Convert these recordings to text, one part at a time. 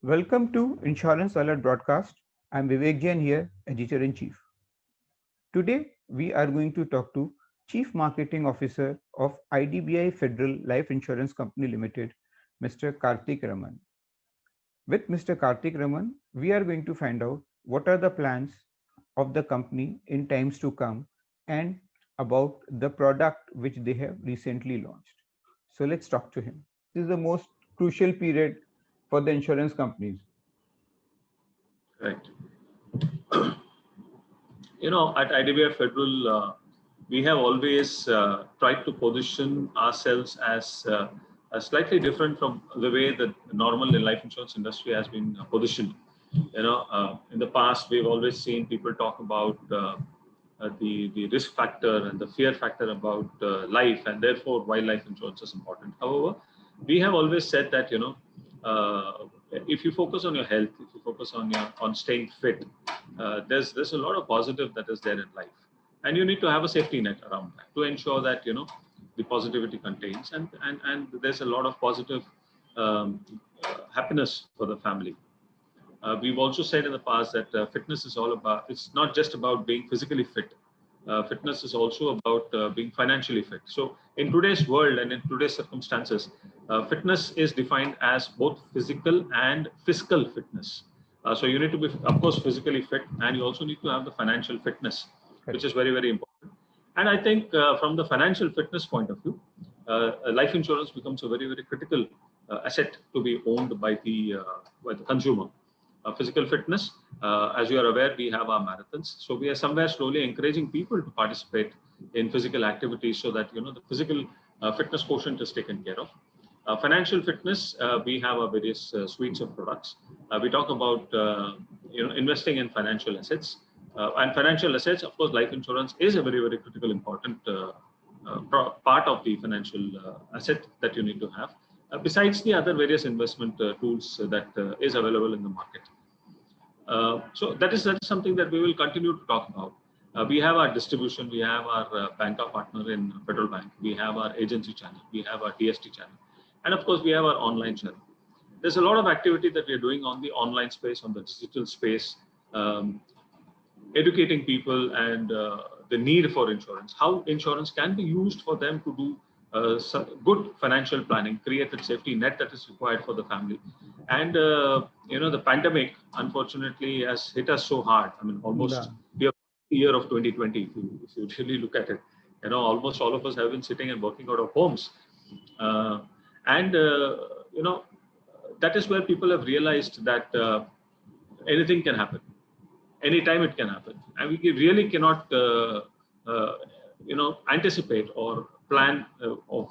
Welcome to Insurance Alert Broadcast. I'm Vivek Jain here, Editor in Chief. Today, we are going to talk to Chief Marketing Officer of IDBI Federal Life Insurance Company Limited, Mr. Karthik Raman. With Mr. Karthik Raman, we are going to find out what are the plans of the company in times to come and about the product which they have recently launched. So let's talk to him. This is the most crucial period for the insurance companies. Right. At IDBI Federal, we have always tried to position ourselves as slightly different from the way the normal life insurance industry has been positioned. In the past, we've always seen people talk about the risk factor and the fear factor about life, and therefore why life insurance is important. However, we have always said that if you focus on your health, if you focus on staying fit, there's a lot of positive that is there in life, and you need to have a safety net around that to ensure that the positivity contains and there's a lot of positive happiness for the family. We've also said in the past that fitness is all about, it's not just about being physically fit. Fitness is also about being financially fit. So in today's world and in today's circumstances, fitness is defined as both physical and fiscal fitness. So you need to be, of course, physically fit, and you also need to have the financial fitness, which is very, very important. And I think from the financial fitness point of view, life insurance becomes a very, very critical asset to be owned by the consumer. Physical fitness, as you are aware, we have our marathons. So we are somewhere slowly encouraging people to participate in physical activities so that the physical fitness quotient is taken care of. Financial fitness, we have our various suites of products. We talk about investing in financial assets. And financial assets, of course, life insurance is a very, very critical, important part of the financial asset that you need to have. Besides the other various investment tools that is available in the market. So that is something that we will continue to talk about. We have our distribution, we have our banker partner in Federal Bank, we have our agency channel, we have our DST channel, and of course we have our online channel. There's a lot of activity that we're doing on the online space, on the digital space, educating people and the need for insurance, how insurance can be used for them to do good financial planning, create a safety net that is required for the family. And the pandemic unfortunately has hit us so hard. I mean, almost we have the year of 2020. If you really look at it, almost all of us have been sitting and working out of homes, and that is where people have realized that anything can happen, anytime it can happen, and we really cannot anticipate or plan of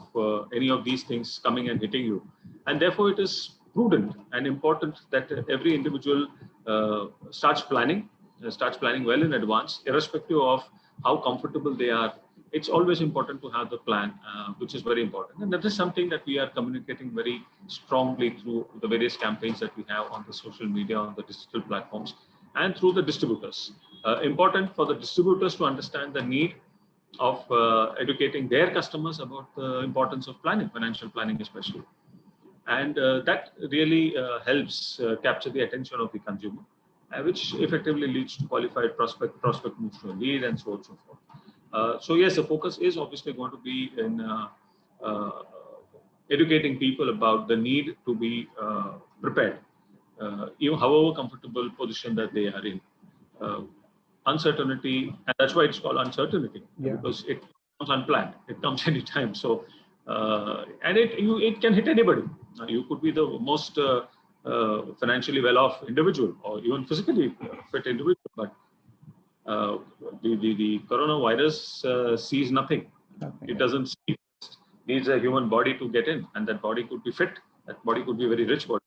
any of these things coming and hitting you. And therefore it is prudent and important that every individual starts planning well in advance, irrespective of how comfortable they are. It's always important to have the plan, which is very important. And that is something that we are communicating very strongly through the various campaigns that we have on the social media, on the digital platforms, and through the distributors. Important for the distributors to understand the need of educating their customers about the importance of planning, financial planning especially. And that really helps capture the attention of the consumer, which effectively leads to qualified prospect moves to a lead, and so on and so forth. So yes, the focus is obviously going to be in educating people about the need to be prepared, even however comfortable position that they are in. Uncertainty, and that's why it's called uncertainty, because it comes unplanned, it comes anytime. So and it can hit anybody. You could be the most financially well-off individual, or even physically fit individual, but the coronavirus sees nothing. It doesn't see. It needs a human body to get in, and that body could be fit, that body could be a very rich body.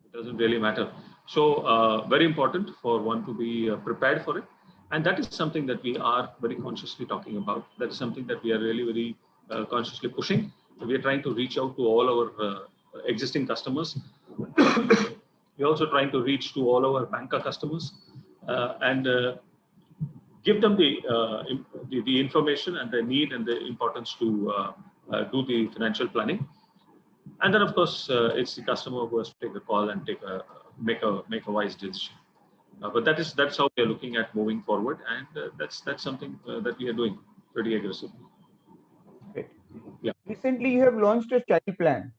It doesn't really matter. So very important for one to be prepared for it. And that is something that we are very consciously talking about. That is something that we are really very consciously pushing. We are trying to reach out to all our existing customers. We're also trying to reach to all our banker customers and give them the information and the need and the importance to do the financial planning. And then, of course, it's the customer who has to take a call and make a wise decision. But that's how we are looking at moving forward, and that's something that we are doing pretty aggressively. Great. Yeah. Recently, you have launched a child plan.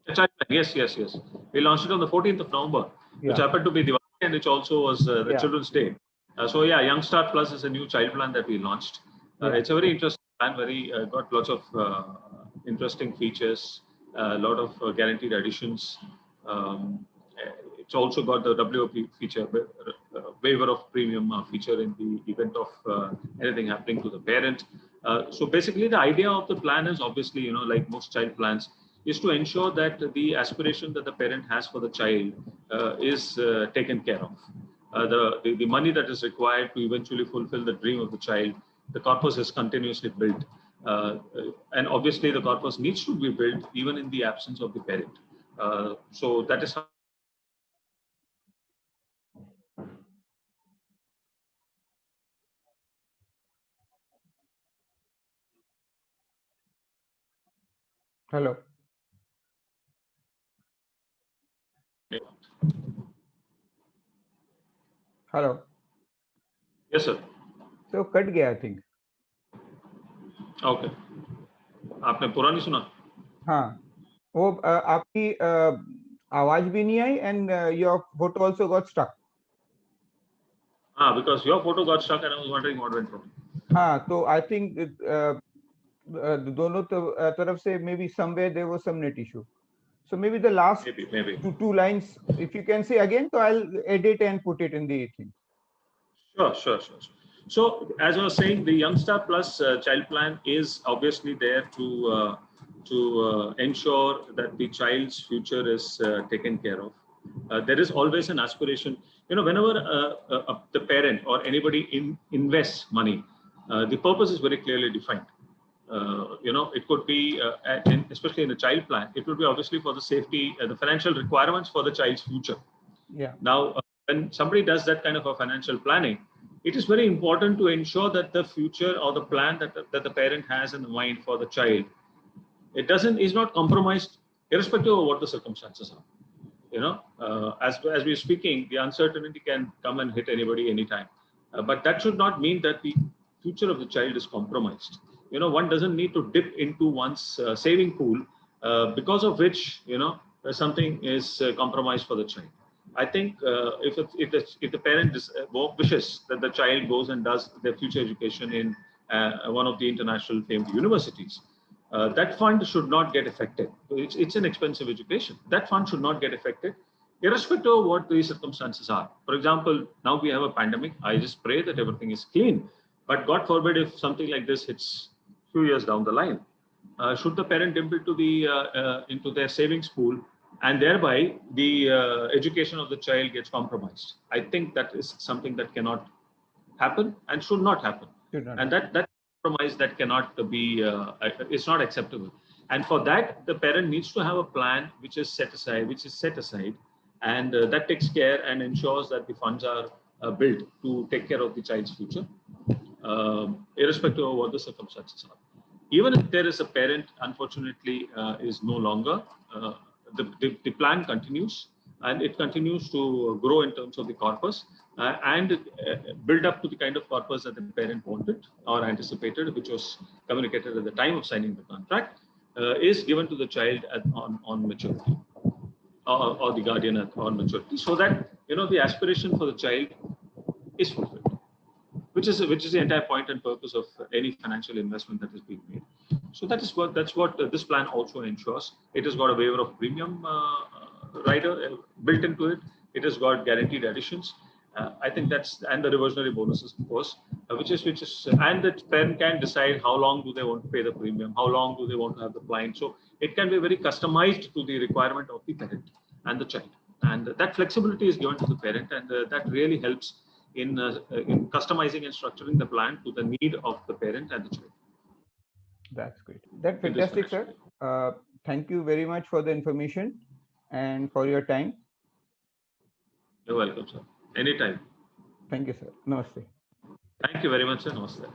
A child plan. Yes. We launched it on the 14th of November, which happened to be Diwali, and which also was the Children's Day. So yeah, Young Start Plus is a new child plan that we launched. It's a very interesting plan. Got lots of interesting features, a lot of guaranteed additions. It's also got the WOP feature, waiver of premium feature in the event of anything happening to the parent. So basically, the idea of the plan is obviously, like most child plans, is to ensure that the aspiration that the parent has for the child is taken care of. The money that is required to eventually fulfill the dream of the child, the corpus is continuously built. And obviously, the corpus needs to be built even in the absence of the parent. So that is how. Hello. Hello. Yes, sir. So cut गया I think. Okay. आपने पूरा नहीं सुना? हाँ. वो आपकी आवाज भी नहीं आई and your photo also got stuck. Because your photo got stuck and I was wondering what went wrong. हाँ, तो I think दोनों तरफ से maybe somewhere there was some net issue. So maybe the last maybe. two lines, if you can say again, so I'll edit and put it in the thing. Sure. So as I was saying, the Young Star Plus child plan is obviously there to ensure that the child's future is taken care of. There is always an aspiration. Whenever the parent or anybody invests money, the purpose is very clearly defined. It could be, especially in a child plan, it would be obviously for the safety, the financial requirements for the child's future. Yeah. Now, when somebody does that kind of a financial planning, it is very important to ensure that the future or the plan that the parent has in mind for the child, is not compromised, irrespective of what the circumstances are. As we're speaking, the uncertainty can come and hit anybody anytime. But that should not mean that the future of the child is compromised. One doesn't need to dip into one's saving pool because of which, something is compromised for the child. I think if the parent wishes that the child goes and does their future education in one of the international famed universities, that fund should not get affected. It's an expensive education. That fund should not get affected, irrespective of what the circumstances are. For example, now we have a pandemic. I just pray that everything is clean. But God forbid if something like this hits a few years down the line, should the parent dip into their savings pool, and thereby the education of the child gets compromised? I think that is something that cannot happen and should not happen. And that compromise that cannot be, it's not acceptable. And for that, the parent needs to have a plan which is set aside, and that takes care and ensures that the funds are built to take care of the child's future, irrespective of what the circumstances are. Even if there is a parent, unfortunately, is no longer, the plan continues, and it continues to grow in terms of the corpus and build up to the kind of corpus that the parent wanted or anticipated, which was communicated at the time of signing the contract, is given to the child on maturity, or the guardian on maturity, so that the aspiration for the child is fulfilled, which is the entire point and purpose of any financial investment that is being made. So that's what this plan also ensures. It has got a waiver of premium rider built into it. It has got guaranteed additions. I think and the reversionary bonuses, of course, which is, and the parent can decide how long do they want to pay the premium, how long do they want to have the client. So it can be very customized to the requirement of the parent and the child. And that flexibility is given to the parent, and that really helps in customizing and structuring the plan to the need of the parent and the child. That's great. That's fantastic, sir. Thank you very much for the information and for your time. You're welcome, sir. Anytime. Thank you, sir. Namaste. Thank you very much, sir. Namaste.